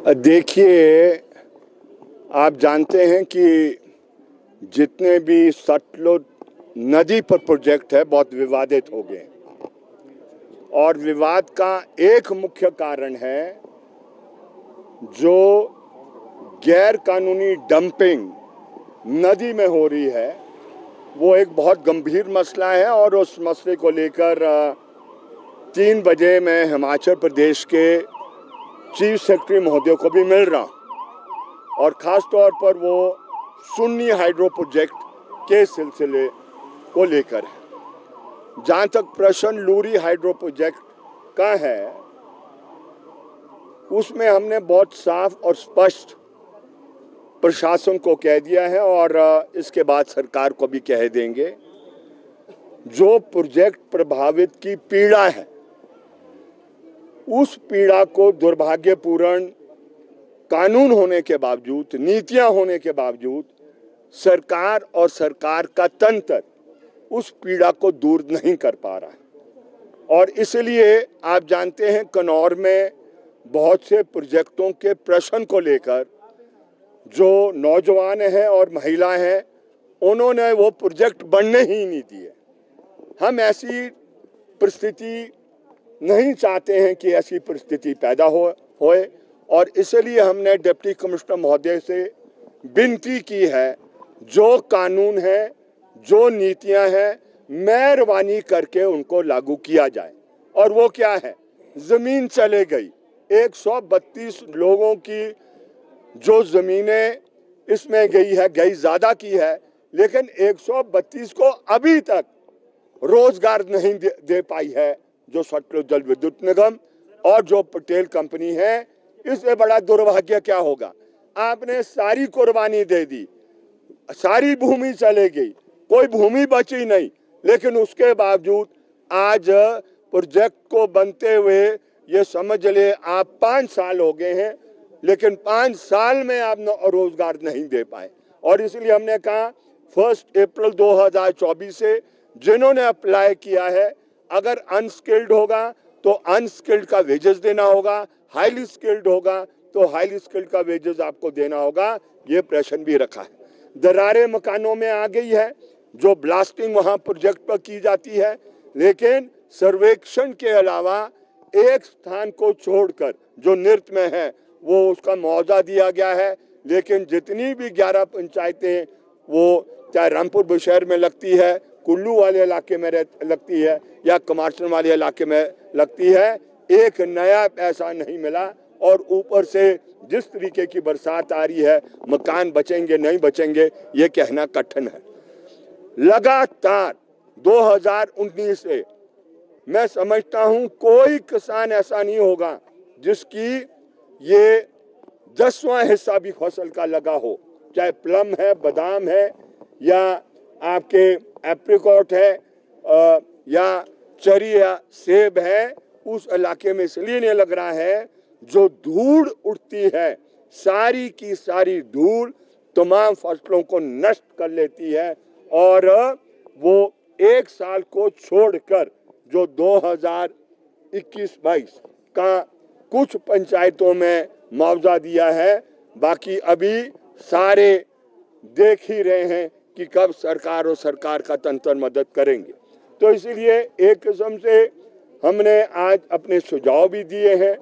देखिए, आप जानते हैं कि जितने भी सतलुज नदी पर प्रोजेक्ट है बहुत विवादित हो गए और विवाद का एक मुख्य कारण है जो गैर कानूनी डंपिंग नदी में हो रही है। वो एक बहुत गंभीर मसला है और उस मसले को लेकर 3 बजे मैं हिमाचल प्रदेश के चीफ सेक्रेटरी महोदय को भी मिल रहा हूँ और ख़ास तौर पर वो सुन्नी हाइड्रो प्रोजेक्ट के सिलसिले को लेकर है। जहाँ तक प्रश्न लूरी हाइड्रो प्रोजेक्ट का है, उसमें हमने बहुत साफ और स्पष्ट प्रशासन को कह दिया है और इसके बाद सरकार को भी कह देंगे। जो प्रोजेक्ट प्रभावित की पीड़ा है, उस पीड़ा को दुर्भाग्यपूर्ण कानून होने के बावजूद, नीतियां होने के बावजूद सरकार और सरकार का तंत्र उस पीड़ा को दूर नहीं कर पा रहा है। और इसलिए आप जानते हैं कन्नौर में बहुत से प्रोजेक्टों के प्रश्न को लेकर जो नौजवान हैं और महिलाएं हैं, उन्होंने वो प्रोजेक्ट बनने ही नहीं दिए। हम ऐसी परिस्थिति नहीं चाहते हैं कि ऐसी परिस्थिति पैदा होए और इसलिए हमने डिप्टी कमिश्नर महोदय से विनती की है, जो कानून है, जो नीतियां हैं, मेहरबानी करके उनको लागू किया जाए। और वो क्या है? जमीन चले गई, 132 लोगों की जो जमीनें इसमें गई ज्यादा की है, लेकिन 132 को अभी तक रोजगार नहीं दे पाई है जो सतलुज जल विद्युत निगम और जो पटेल कंपनी है। इससे बड़ा दुर्भाग्य क्या होगा? आपने सारी कुर्बानी दे दी, सारी भूमि चले गई, कोई भूमि बची नहीं, लेकिन उसके बावजूद आज प्रोजेक्ट को बनते हुए ये समझ ले आप 5 साल हो गए हैं, लेकिन 5 साल में आप रोजगार नहीं दे पाए। और इसलिए हमने कहा 1 अप्रैल 2024 से जिन्होंने अप्लाई किया है, अगर अनस्किल्ड होगा तो अनस्किल्ड का वेजेस देना होगा, हाईली स्किल्ड होगा तो हाईली स्किल्ड का वेजेस आपको देना होगा। ये प्रश्न भी रखा है। दरारें मकानों में आ गई है, जो ब्लास्टिंग वहां प्रोजेक्ट पर की जाती है, लेकिन सर्वेक्षण के अलावा एक स्थान को छोड़कर जो नृत्य में है वो उसका मुआवजा दिया गया है। लेकिन जितनी भी 11 पंचायतें वो चाहे रामपुर बुशहर में लगती है, कुल्लू वाले इलाके में लगती है या कमार्शन वाले इलाके में लगती है, एक नया पैसा नहीं मिला। और ऊपर से जिस तरीके की बरसात आ रही है, मकान बचेंगे नहीं बचेंगे ये कहना कठिन है। लगातार 2019 से मैं समझता हूं कोई किसान ऐसा नहीं होगा जिसकी ये 10वां हिस्सा भी फसल का लगा हो, चाहे प्लम है, बादाम है या आपके एप्रिकॉट है या चरी या सेब है। उस इलाके में इसलिए नहीं लग रहा है, जो धूल उड़ती है, सारी की सारी धूल तमाम फसलों को नष्ट कर लेती है। और वो एक साल को छोड़कर जो 2021-22 का कुछ पंचायतों में मुआवजा दिया है, बाकी अभी सारे देख ही रहे हैं कि कब सरकार और सरकार का तंत्र मदद करेंगे। तो इसीलिए एक किस्म से हमने आज अपने सुझाव भी दिए हैं,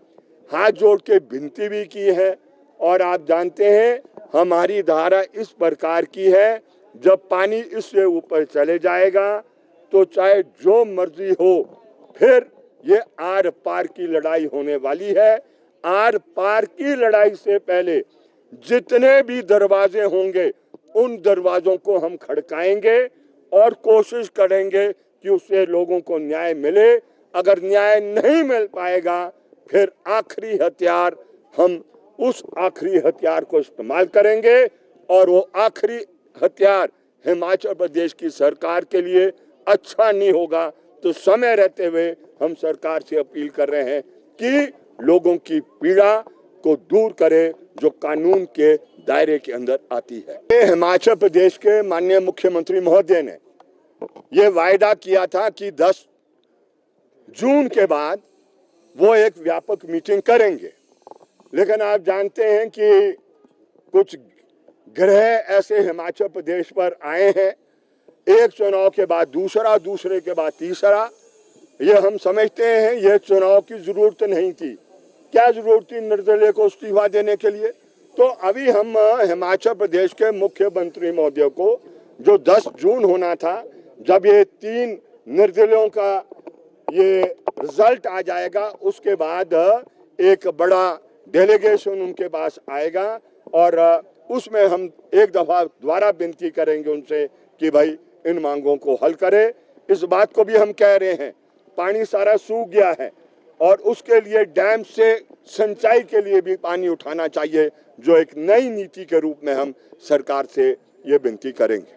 हाथ जोड़ के विनती भी की है। और आप जानते हैं हमारी धारा इस प्रकार की है, जब पानी इससे ऊपर चले जाएगा तो चाहे जो मर्जी हो, फिर ये आर पार की लड़ाई होने वाली है। आर पार की लड़ाई से पहले जितने भी दरवाजे होंगे उन दरवाजों को हम खड़काएंगे और कोशिश करेंगे कि उससे लोगों को न्याय मिले। अगर न्याय नहीं मिल पाएगा, फिर आखिरी हथियार, हम उस आखिरी हथियार को इस्तेमाल करेंगे और वो आखिरी हथियार हिमाचल प्रदेश की सरकार के लिए अच्छा नहीं होगा। तो समय रहते हुए हम सरकार से अपील कर रहे हैं कि लोगों की पीड़ा को दूर करें जो कानून के दायरे के अंदर आती है। ये हिमाचल प्रदेश के माननीय मुख्यमंत्री महोदय ने ये वायदा किया था कि 10 जून के बाद वो एक व्यापक मीटिंग करेंगे लेकिन आप जानते हैं कि कुछ ग्रह ऐसे हिमाचल प्रदेश पर आए हैं, एक चुनाव के बाद दूसरा, दूसरे के बाद तीसरा। ये हम समझते हैं यह चुनाव की जरूरत नहीं थी। क्या जरूरत थी निर्दलीय को इस्तीफा देने के लिए? तो अभी हम हिमाचल प्रदेश के मुख्यमंत्री महोदय को, जो 10 जून होना था, जब ये 3 निर्दलियों का ये रिजल्ट आ जाएगा, उसके बाद एक बड़ा डेलीगेशन उनके पास आएगा और उसमें हम एक दफा दोबारा विनती करेंगे उनसे कि भाई इन मांगों को हल करें। इस बात को भी हम कह रहे हैं, पानी सारा सूख गया है और उसके लिए डैम से सिंचाई के लिए भी पानी उठाना चाहिए, जो एक नई नीति के रूप में हम सरकार से ये विनती करेंगे।